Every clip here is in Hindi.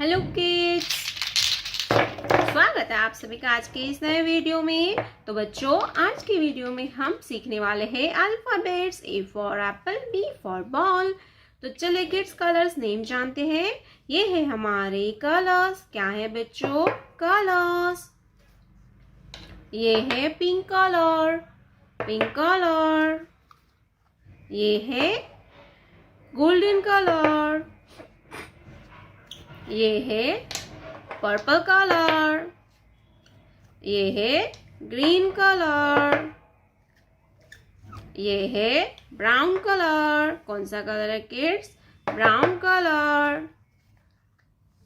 हेलो किड्स, स्वागत है आप सभी का आज के इस नए वीडियो में। तो बच्चों, आज की वीडियो में हम सीखने वाले हैं alphabets. A for apple, B for ball. तो चलिए किड्स, कलर्स नेम जानते हैं। ये है हमारे कलर्स। क्या है बच्चों? कलर्स। ये है पिंक कलर, पिंक कलर। ये है गोल्डन कलर। ये है पर्पल कलर। ये है ग्रीन कलर। ये है ब्राउन कलर। कौन सा कलर है किड्स? Brown colour.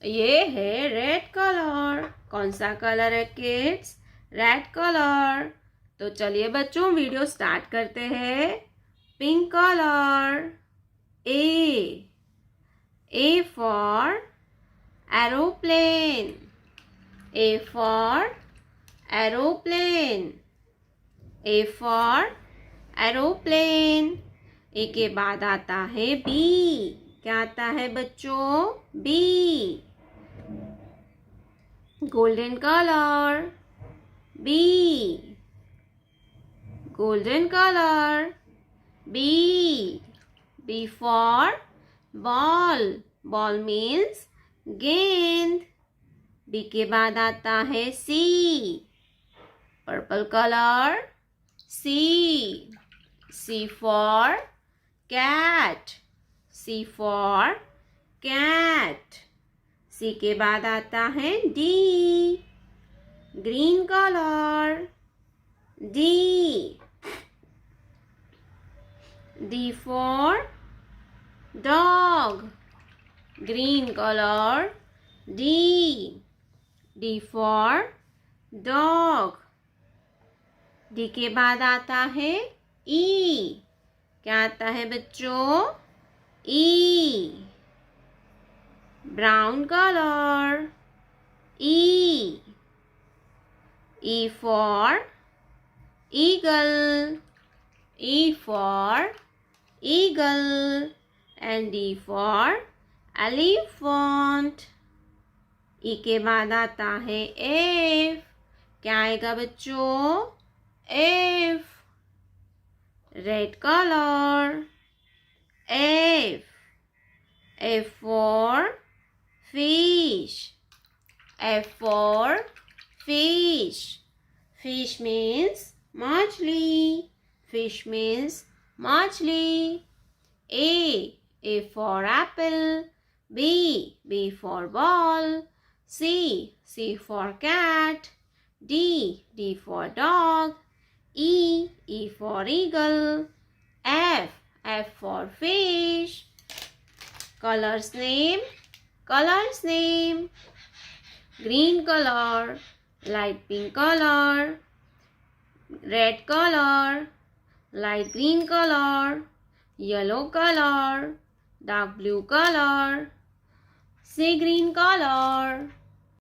ये है रेड कलर। कौन सा कलर है किड्स? Red colour. तो चलिए बच्चों, वीडियो स्टार्ट करते हैं। Pink colour. A for aeroplane. A for aeroplane. A for aeroplane. A के बाद आता है बी। क्या आता है बच्चों? B. Golden colour. B. Golden colour. B. B for ball. Ball means गेंद। बी के बाद आता है C. Purple colour. C. C for cat. C for cat. C के बाद आता है D. Green colour. D. D for dog. Green color. D. D for dog. D के बाद आता है E. क्या आता है बच्चों? E. Brown color. E. E for eagle. E for eagle. And D for elephant. E के बाद आता है एफ। क्या आएगा बच्चों? F. Red colour. F. F for fish. F for fish. Fish means मछली। फिश मीन्स मछली। A for apple. B. B for ball. C. C for cat. D. D for dog. E. E for eagle. F. F for fish. Colors name. Colors name. Green color. Light pink color. Red color. Light green color. Yellow color. Dark blue color, sea green color.